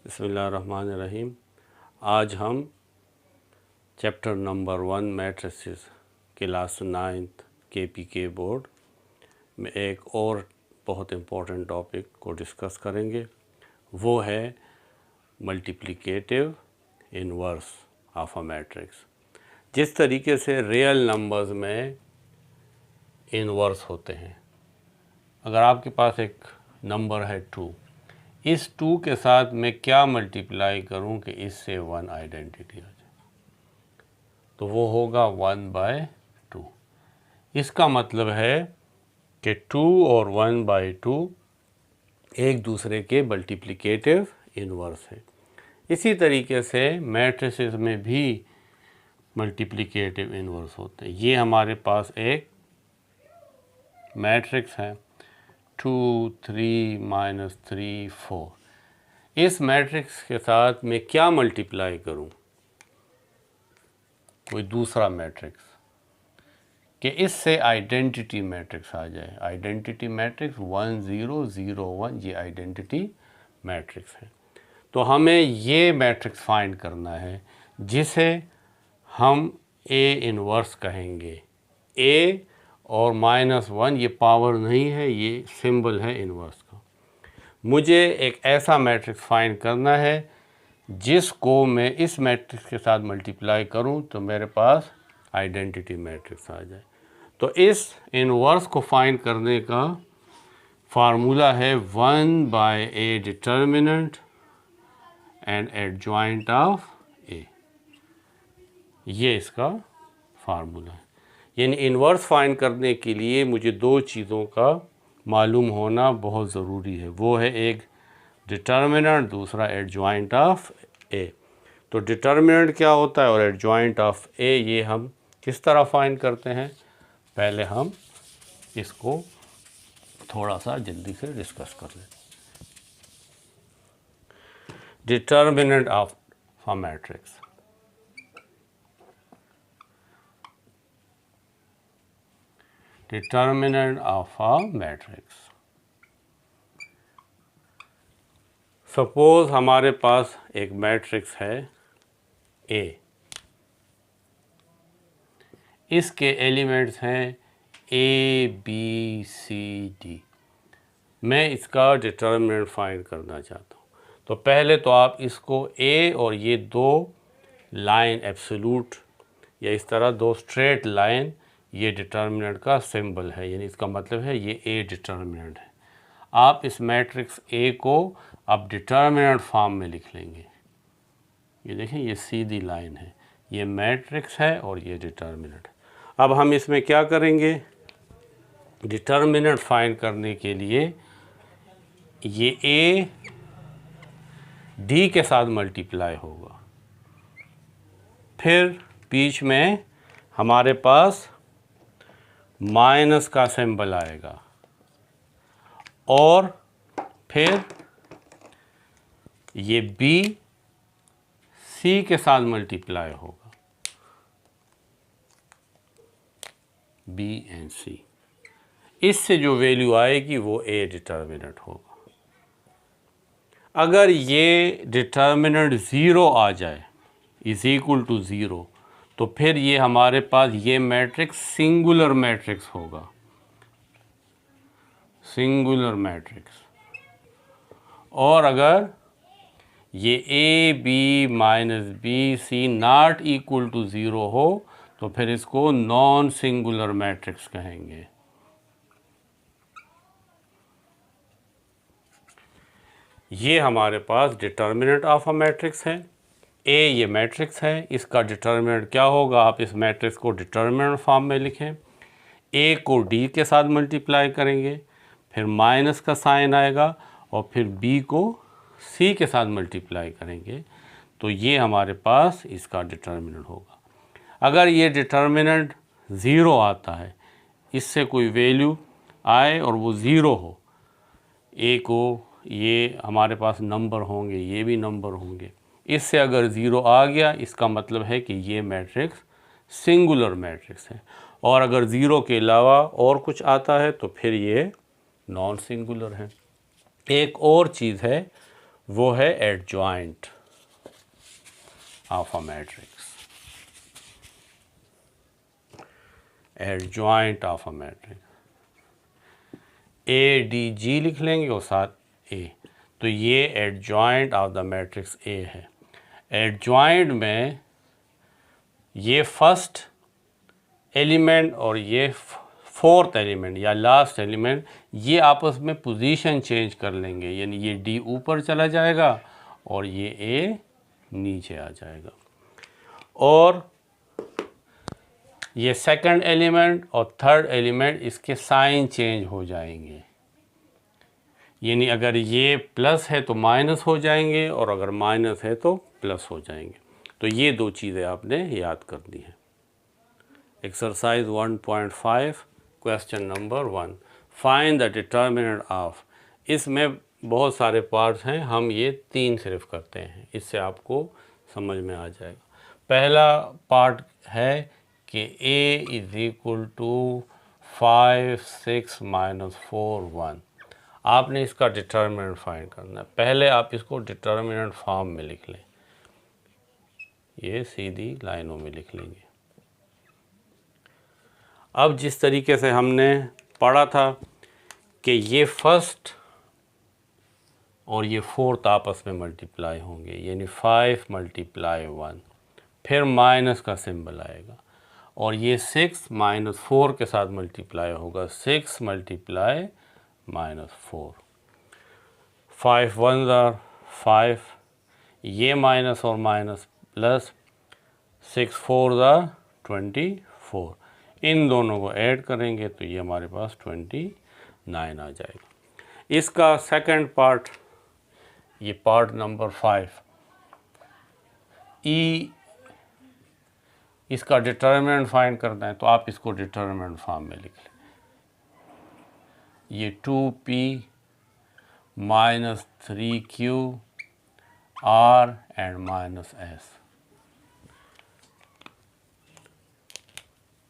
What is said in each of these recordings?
बिस्मिल्लाहिर्रहमानिर्रहीम। आज हम chapter number 1 matrices class 9th KPK board में एक और बहुत इम्पोर्टेंट टॉपिक को डिस्कस करेंगे। वो है multiplicative inverse of a matrix. जिस तरीके से रियल नंबर्स में इनवर्स होते हैं, अगर आपके पास एक नंबर है 2, इस 2 के साथ मैं क्या मल्टीप्लाई करूं कि इससे 1 आइडेंटिटी आ जाए, तो वो होगा 1/2। इसका मतलब है कि 2 और 1/2 एक दूसरे के मल्टीप्लिकेटिव इनवर्स है। इसी तरीके से मैट्रिसेस में भी मल्टीप्लिकेटिव इनवर्स होते हैं। ये हमारे पास एक मैट्रिक्स है 2 3 -3 4। इस मैट्रिक्स के साथ मैं क्या मल्टीप्लाई करूं, कोई दूसरा मैट्रिक्स, कि इससे आइडेंटिटी मैट्रिक्स आ जाए। आइडेंटिटी मैट्रिक्स 1 0 0 1 ये आइडेंटिटी मैट्रिक्स है। तो हमें ये मैट्रिक्स फाइंड करना है जिसे हम A इनवर्स कहेंगे। A और -1 ये पावर नहीं है, ये सिंबल है इनवर्स का। मुझे एक ऐसा मैट्रिक्स फाइंड करना है जिसको मैं इस मैट्रिक्स के साथ मल्टीप्लाई करूं तो मेरे पास आइडेंटिटी मैट्रिक्स आ जाए। तो इस इनवर्स को फाइंड करने का फार्मूला है 1/A determinant and adjoint of A। ये इसका फार्मूला है। यानी इनवर्स फाइंड करने के लिए मुझे दो चीज़ों का मालूम होना बहुत ज़रूरी है। वो है एक डिटर्मिनेंट, दूसरा एडजॉइंट ऑफ A। तो डिटर्मिनेंट क्या होता है और एडजॉइंट ऑफ A ये हम किस तरह फाइंड करते हैं, पहले हम इसको थोड़ा सा जल्दी से डिस्कस कर लेते हैं। Determinant of a matrix. Determinant of a matrix. Suppose हमारे पास एक मैट्रिक्स है A। इसके एलिमेंट्स हैं A B C D। मैं इसका डिटर्मिनेंट फाइंड करना चाहता हूँ। तो पहले तो आप इसको A और ये दो लाइन एब्सोल्यूट या इस तरह दो स्ट्रेट लाइन, ये डिटर्मिनेंट का सिंबल है, यानी इसका मतलब है ये A डिटर्मिनेंट है। आप इस मैट्रिक्स A को अब डिटर्मिनेंट फॉर्म में लिख लेंगे। ये देखें, ये सीधी लाइन है, ये मैट्रिक्स है और ये डिटर्मिनेंट। अब हम इसमें क्या करेंगे, डिटर्मिनेंट फाइंड करने के लिए ये A D के साथ मल्टीप्लाई होगा, फिर बीच में हमारे पास माइनस का सिंबल आएगा और फिर ये B C के साथ मल्टीप्लाई होगा, B एंड C। इससे जो वैल्यू आएगी वो A डिटर्मिनेंट होगा। अगर ये डिटर्मिनेंट 0 आ जाए, इज इक्वल टू 0, तो फिर ये हमारे पास ये मैट्रिक्स सिंगुलर मैट्रिक्स होगा, सिंगुलर मैट्रिक्स। और अगर ये A B -B C not equal to 0 हो तो फिर इसको नॉन सिंगुलर मैट्रिक्स कहेंगे। ये हमारे पास डिटर्मिनेंट ऑफ अ मैट्रिक्स है। A ये मैट्रिक्स है, इसका डिटर्मिनेंट क्या होगा, आप इस मैट्रिक्स को डिटर्मिनेंट फॉर्म में लिखें। A को D के साथ मल्टीप्लाई करेंगे, फिर माइनस का साइन आएगा और फिर B को C के साथ मल्टीप्लाई करेंगे, तो ये हमारे पास इसका डिटर्मिनेंट होगा। अगर ये डिटर्मिनेंट 0 आता है, इससे कोई वैल्यू आए और वो 0 हो, A को ये हमारे पास नंबर होंगे, ये भी नंबर होंगे, इससे अगर 0 आ गया इसका मतलब है कि ये मैट्रिक्स सिंगुलर मैट्रिक्स है। और अगर 0 के अलावा और कुछ आता है तो फिर ये नॉन सिंगुलर है। एक और चीज़ है वो है adjoint of a matrix, adjoint of a matrix. A D G लिख लेंगे और साथ ए, तो ये adjoint of the matrix A है। एडजॉइंट में ये फर्स्ट एलिमेंट और ये फोर्थ एलिमेंट या लास्ट एलिमेंट ये आपस में पोजीशन चेंज कर लेंगे, यानी ये डी ऊपर चला जाएगा और ये ए नीचे आ जाएगा, और ये सेकंड एलिमेंट और थर्ड एलिमेंट इसके साइन चेंज हो जाएंगे, यानी अगर ये प्लस है तो माइनस हो जाएंगे और अगर माइनस है तो प्लस हो जाएंगे। तो ये दो चीज़ें आपने याद करनी है। Exercise 1.5 question number 1, find the determinant of. इसमें बहुत सारे पार्ट्स हैं, हम ये 3 सिर्फ करते हैं, इससे आपको समझ में आ जाएगा। पहला पार्ट है कि a is equal to 5 6 minus 4 1। आपने इसका डिटर्मिनेंट फाइंड करना है। पहले आप इसको डिटर्मिनेंट फॉर्म में लिख लें, ये सीधी लाइनों में लिख लेंगे। अब जिस तरीके से हमने पढ़ा था कि ये फर्स्ट और ये फोर्थ आपस में मल्टीप्लाई होंगे, यानी 5 मल्टीप्लाई 1, फिर माइनस का सिंबल आएगा, और ये 6 माइनस 4 के साथ मल्टीप्लाई होगा, 6 मल्टीप्लाई माइनस 4, 5 1 are 5, ये माइनस और माइनस प्लस, 6 4 are 24, इन दोनों को ऐड करेंगे तो ये हमारे पास 29 आ जाएगा। इसका सेकंड पार्ट, ये पार्ट नंबर 5, ई इसका डिटर्मिनेंट फाइंड करना है, तो आप इसको डिटर्मिनेंट फॉर्म में लिख लें। ये 2p minus 3q r and minus s,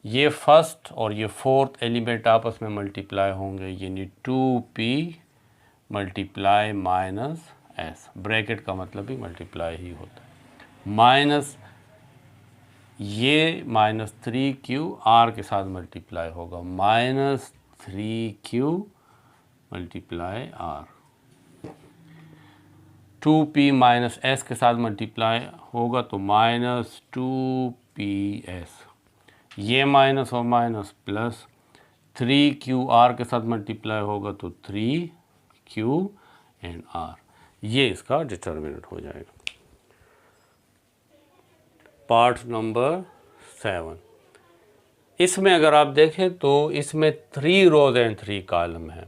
ये फर्स्ट और ये फोर्थ एलिमेंट आपस में मल्टीप्लाई होंगे, यानी 2p multiply minus s, bracket का मतलब भी मल्टीप्लाई ही होता है, माइनस ये माइनस 3q r के साथ मल्टीप्लाई होगा, minus 3q multiply r, 2p minus s के साथ मल्टीप्लाई होगा तो माइनस 2ps, ये माइनस और माइनस प्लस, 3qr के साथ मल्टीप्लाई होगा तो 3q एंड r, ये इसका डिटर्मिनेंट हो जाएगा। पार्ट नंबर 7, इसमें अगर आप देखें तो इसमें 3 रोज एंड 3 कॉलम है।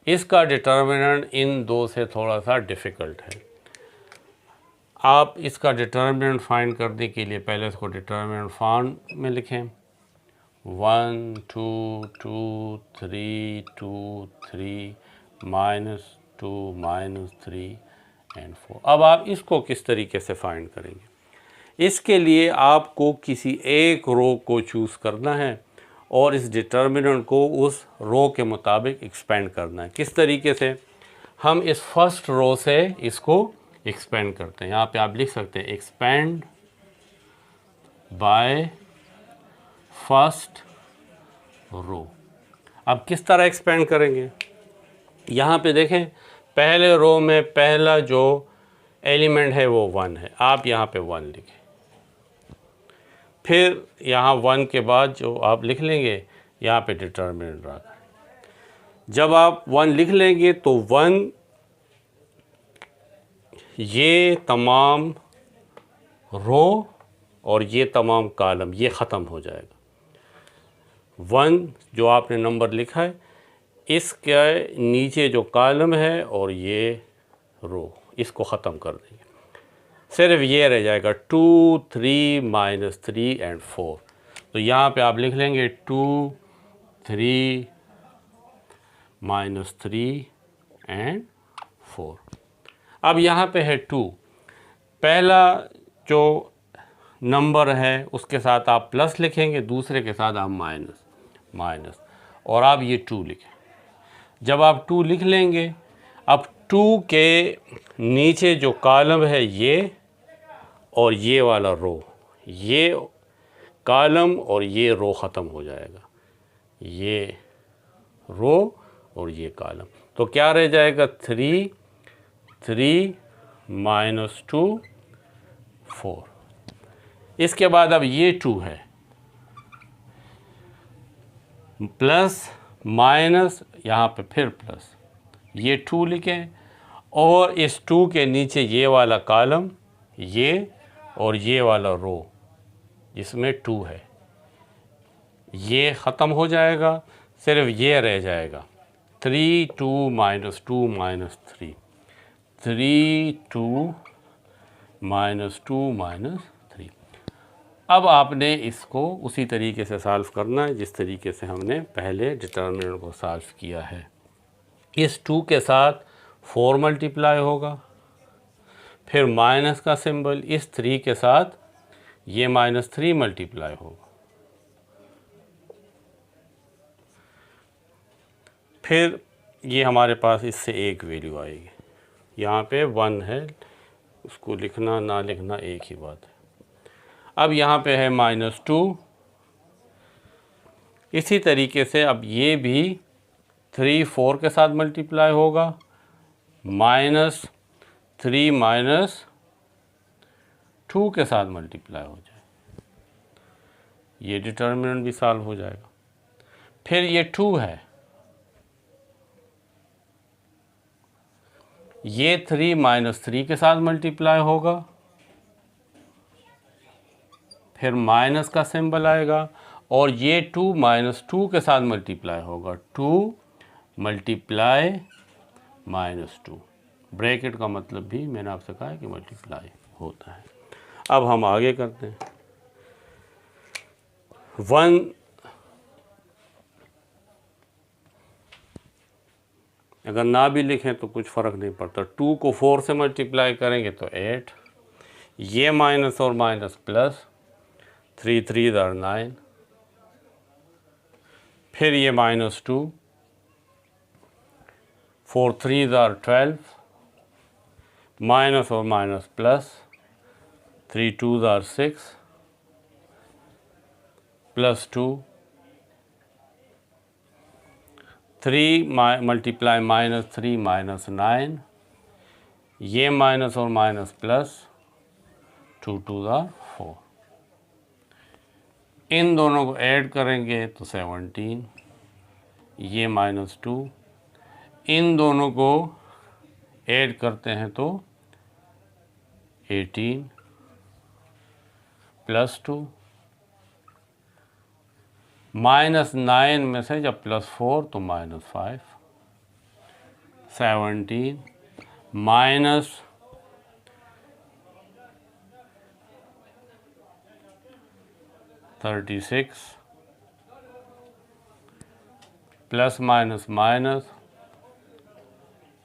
इसका डिटर्मिनेंट इन दो से थोड़ा सा डिफ़िकल्ट है। आप इसका डिटर्मिनेंट फाइंड करने के लिए पहले इसको डिटर्मिनेंट फॉर्म में लिखें, 1 2 2 3 2 3 माइनस 2 माइनस 3 एंड 4। अब आप इसको किस तरीके से फाइंड करेंगे? इसके लिए आपको किसी एक रो को चूज़ करना है और इस डिटर्मिनेंट को उस रो के मुताबिक एक्सपेंड करना है। किस तरीके से? हम इस फर्स्ट रो से इसको एक्सपेंड करते हैं। यहाँ पे आप लिख सकते हैं एक्सपेंड बाय फर्स्ट रो। अब किस तरह एक्सपेंड करेंगे? यहाँ पे देखें, पहले रो में पहला जो एलिमेंट है वो 1 है, आप यहाँ पे 1 लिखें। फिर यहाँ 1 के बाद जो आप लिख लेंगे यहाँ पे डिटर्मिनेंट रख। जब आप 1 लिख लेंगे तो 1 ये तमाम रो और ये तमाम कॉलम ये ख़त्म हो जाएगा। 1 जो आपने नंबर लिखा है इसके नीचे जो कॉलम है और ये रो, इसको ख़त्म कर देंगे। सिर्फ ये रह जाएगा 2 3 माइनस 3 एंड 4। तो यहाँ पे आप लिख लेंगे 2 3 माइनस 3 एंड 4। अब यहाँ पे है 2, पहला जो नंबर है उसके साथ आप प्लस लिखेंगे, दूसरे के साथ आप माइनस, और आप ये 2 लिखें। जब आप 2 लिख लेंगे, अब 2 के नीचे जो कॉलम है ये और ये वाला रो, ये कॉलम और ये रो ख़त्म हो जाएगा, ये रो और ये कॉलम। तो क्या रह जाएगा? 3 3 -2 4। इसके बाद अब ये 2 है, प्लस माइनस, यहाँ पे फिर प्लस, ये 2 लिखें और इस 2 के नीचे ये वाला कॉलम, ये और ये वाला रो जिसमें 2 है, ये ख़त्म हो जाएगा, सिर्फ ये रह जाएगा 3 2 -2 -3, 3 2 -2 -3। अब आपने इसको उसी तरीके से सॉल्व करना है जिस तरीके से हमने पहले डिटर्मिनेंट को सॉल्व किया है। इस 2 के साथ 4 मल्टीप्लाई होगा, फिर माइनस का सिंबल, इस 3 के साथ ये -3 मल्टीप्लाई होगा, फिर ये हमारे पास इससे एक वैल्यू आएगी, यहाँ पे 1 है, उसको लिखना ना लिखना एक ही बात है। अब यहाँ पे है -2, इसी तरीके से अब ये भी 3 4 के साथ मल्टीप्लाई होगा, -3 -2 के साथ मल्टीप्लाई हो जाए, ये डिटर्मिनेंट भी सॉल्व हो जाएगा। फिर ये 2 है, ये 3 -3 के साथ मल्टीप्लाई होगा, फिर माइनस का सिंबल आएगा और ये 2 -2 के साथ मल्टीप्लाई होगा, 2 मल्टीप्लाई -2, ब्रैकेट का मतलब भी मैंने आपसे कहा है कि मल्टीप्लाई होता है। अब हम आगे करते हैं। 1 अगर ना भी लिखें तो कुछ फ़र्क नहीं पड़ता, 2 को 4 से मल्टीप्लाई करेंगे तो 8, ये माइनस और माइनस प्लस, 3 3 9, फिर ये -2, 4 3 12, माइनस और माइनस प्लस, 3 2 6, +2, 3 मल्टीप्लाई -3 -9, ये माइनस और माइनस प्लस, 2 2 4, इन दोनों को ऐड करेंगे तो 17, ये -2, इन दोनों को ऐड करते हैं तो 18 +2, -9 में से जब +4 तो -5, 17 minus -36 plus minus minus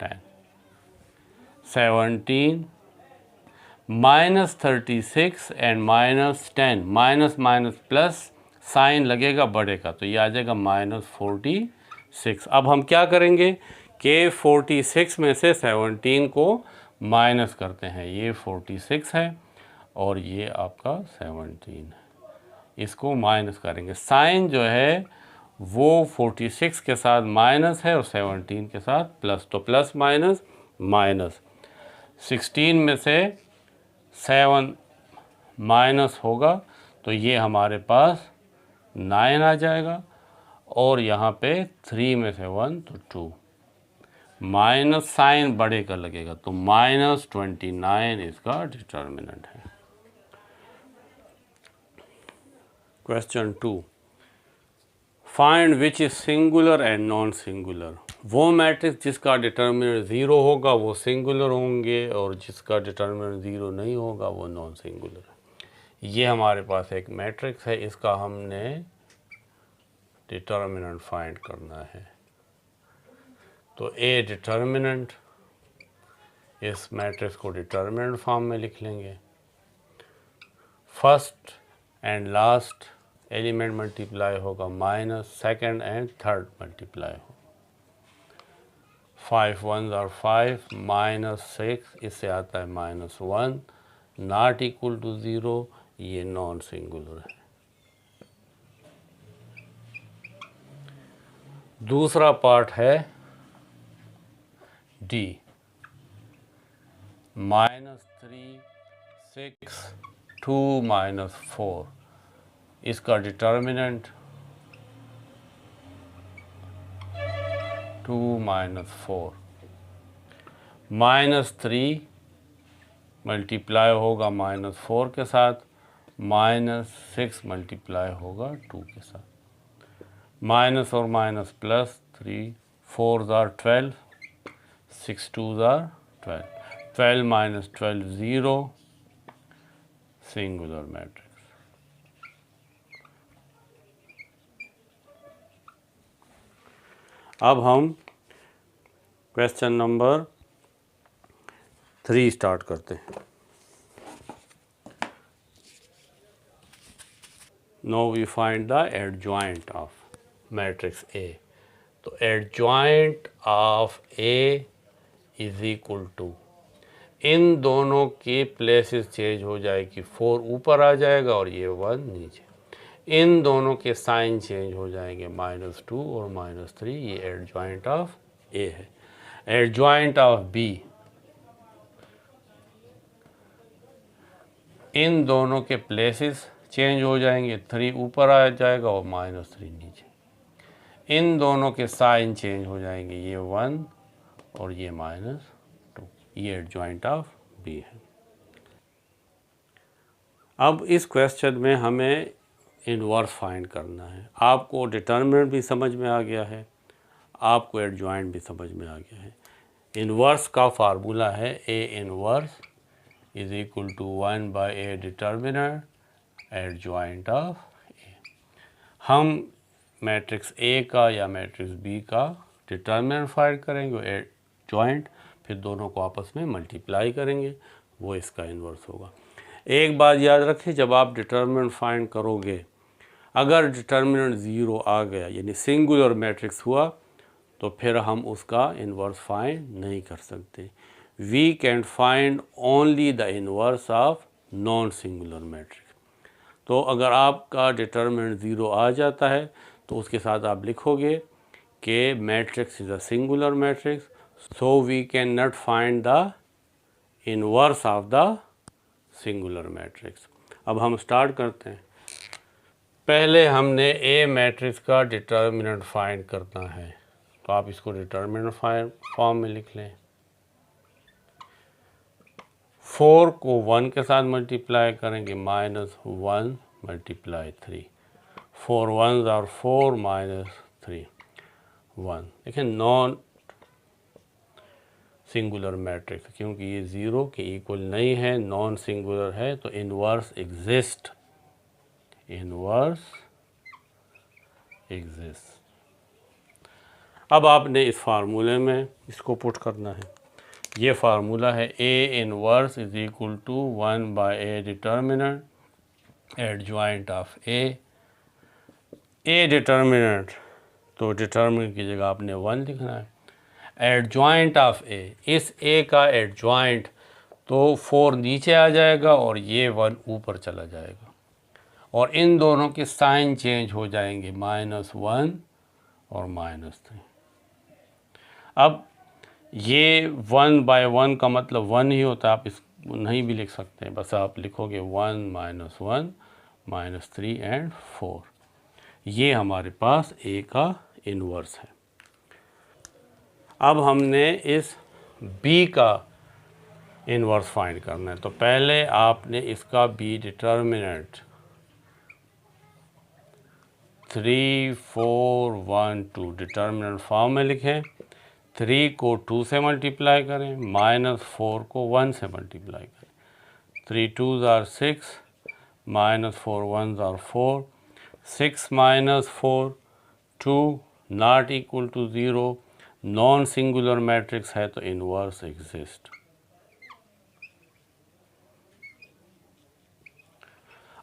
10, 17 -36 and -10, minus minus plus sign लगेगा बड़े का तो ये आ जाएगा -46। अब हम क्या करेंगे कि 46 में से 17 को माइनस करते हैं, ये 46 है और ये आपका 17 है, इसको माइनस करेंगे, साइन जो है वो 46 के साथ माइनस है और 17 के साथ प्लस, तो प्लस माइनस माइनस, 16 में से 7 माइनस होगा तो ये हमारे पास 9 आ जाएगा और यहाँ पे 3 में से 1 तो 2, माइनस साइन बड़े का लगेगा तो -29 इसका डिटर्मिनेंट है। Question 2, find which is singular and non singular. वो मैट्रिक्स जिसका डिटर्मिनेंट 0 होगा वो सिंगुलर होंगे और जिसका डिटर्मिनेंट 0 नहीं होगा वो नॉन सिंगुलर। ये हमारे पास एक मैट्रिक्स है, इसका हमने डिटर्मिनेंट फाइंड करना है। तो ए डिटर्मिनेंट, इस मैट्रिक्स को डिटर्मिनेंट फॉर्म में लिख लेंगे, first and last element multiply होगा minus, second and third multiply हो, 5 1s are 5, -6 इससे आता है -1, नॉट इक्वल टू 0, ये नॉन सिंगुलर है। दूसरा पार्ट है डी, -3 6 2 -4, इसका डिटर्मिनेंट 2 -4, -3 मल्टीप्लाई होगा -4 के साथ, -6 मल्टीप्लाई होगा 2 के साथ, माइनस और minus plus, 3 4s are 12, 6 2s are 12, 12 minus 12 0, singular matrix. अब हम क्वेश्चन नंबर 3 स्टार्ट करते हैं। Now we find the adjoint of matrix A. तो adjoint of A is equal to, इन दोनों के प्लेसेस चेंज हो जाएगी, 4 ऊपर आ जाएगा और ये 1 नीचे, इन दोनों के साइन चेंज हो जाएंगे, -2 और -3, ये एडजॉइंट ऑफ ए है। एडजॉइंट ऑफ बी, इन दोनों के प्लेसेस चेंज हो जाएंगे, 3 ऊपर आ जाएगा और -3 नीचे, इन दोनों के साइन चेंज हो जाएंगे, ये 1 और ये -2, ये एडजॉइंट ऑफ बी है। अब इस क्वेश्चन में हमें इनवर्स फाइंड करना है। आपको डिटर्मिनेंट भी समझ में आ गया है, आपको एडजॉइंट भी समझ में आ गया है। इनवर्स का फार्मूला है ए inverse is equal to 1/a determinant adjoint of a. हम मैट्रिक्स ए का या मैट्रिक्स बी का डिटर्मिनेंट फाइंड करेंगे, एडजॉइंट, फिर दोनों को आपस में मल्टीप्लाई करेंगे, वो इसका इन्वर्स होगा। एक बात याद रखें, जब आप डिटर्मिनेंट फाइंड करोगे, अगर डिटर्मिनेंट 0 आ गया यानी सिंगुलर मैट्रिक्स हुआ, तो फिर हम उसका इन्वर्स फाइंड नहीं कर सकते। We can find only the inverse of non singular matrix. तो अगर आपका डिटर्मिनेंट 0 आ जाता है तो उसके साथ आप लिखोगे कि matrix is a singular matrix, so we can not find the inverse of the singular matrix. अब हम स्टार्ट करते हैं। पहले हमने ए मैट्रिक्स का डिटर्मिनेंट फाइंड करना है, तो आप इसको डिटर्मिनेंट फॉर्म में लिख लें। 4 को 1 के साथ मल्टीप्लाई करेंगे, -1 × 3, 4 1s are 4 -3 1। देखिए नॉन सिंगुलर मैट्रिक्स, क्योंकि ये 0 के इक्वल नहीं है, नॉन सिंगुलर है, तो इन्वर्स एग्जिस्ट, इन्वर्स एग्जिस्ट। अब आपने इस फार्मूले में इसको पुट करना है। ये फार्मूला है ए inverse is equal to 1/a determinant adjoint of A determinant, तो डिटर्मिनेंट की जगह आपने 1 लिखना है। एडजॉइंट ऑफ ए, इस ए का एडजॉइंट, तो 4 नीचे आ जाएगा और ये 1 ऊपर चला जाएगा, और इन दोनों के साइन चेंज हो जाएंगे, -1 और -3। अब ये 1/1 का मतलब 1 ही होता है, आप इस नहीं भी लिख सकते हैं, बस आप लिखोगे 1 -1 -3 एंड 4। ये हमारे पास ए का इन्वर्स है। अब हमने इस बी का इन्वर्स फाइंड करना है, तो पहले आपने इसका बी डिटर्मिनेंट 3 4 1 2 डिटर्मिनेंट फॉर्म में लिखें। 3 को 2 से मल्टीप्लाई करें, -4 को 1 से मल्टीप्लाई करें, 3 2s are 6, -4 1s are 4, 6 -4 2 not equal to 0, non singular matrix है तो इन्वर्स एग्जिस्ट।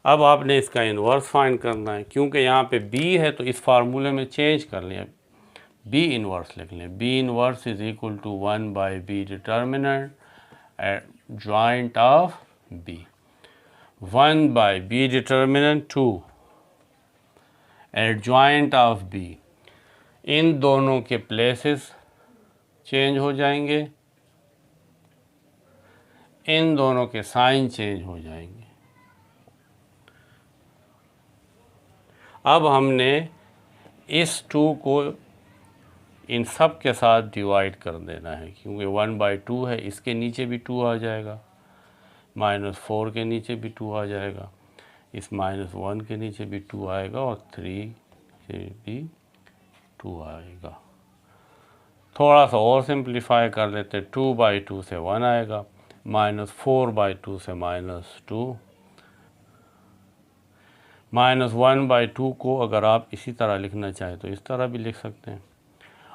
अब आपने इसका इन्वर्स फाइंड करना है, क्योंकि यहाँ पे b है तो इस फार्मूले में चेंज कर लिया, बी इनवर्स लिख लें। B inverse is equal to 1 by b determinant joint of b. 1 by b determinant 2 adjoint of b. इन दोनों के प्लेसेस चेंज हो जाएंगे, इन दोनों के साइन चेंज हो जाएंगे। अब हमने इस 2 को इन सब के साथ डिवाइड कर देना है, क्योंकि 1/2 है, इसके नीचे भी 2 आ जाएगा, -4 के नीचे भी 2 आ जाएगा, इस -1 के नीचे भी 2 आएगा और 3 से भी 2 आएगा। थोड़ा सा और सिंप्लीफाई कर लेते, 2/2 से 1 आएगा, -4/2 से -2, -1/2 को अगर आप इसी तरह लिखना चाहें तो इस तरह भी लिख सकते हैं,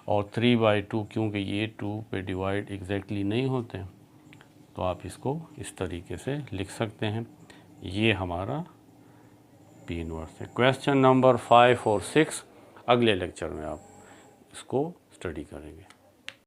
और 3/2 क्योंकि ये 2 पे डिवाइड एग्जैक्टली नहीं होते तो आप इसको इस तरीके से लिख सकते हैं। ये हमारा पी इनवर्स है। क्वेश्चन नंबर 5 और 6 अगले लेक्चर में आप इसको स्टडी करेंगे।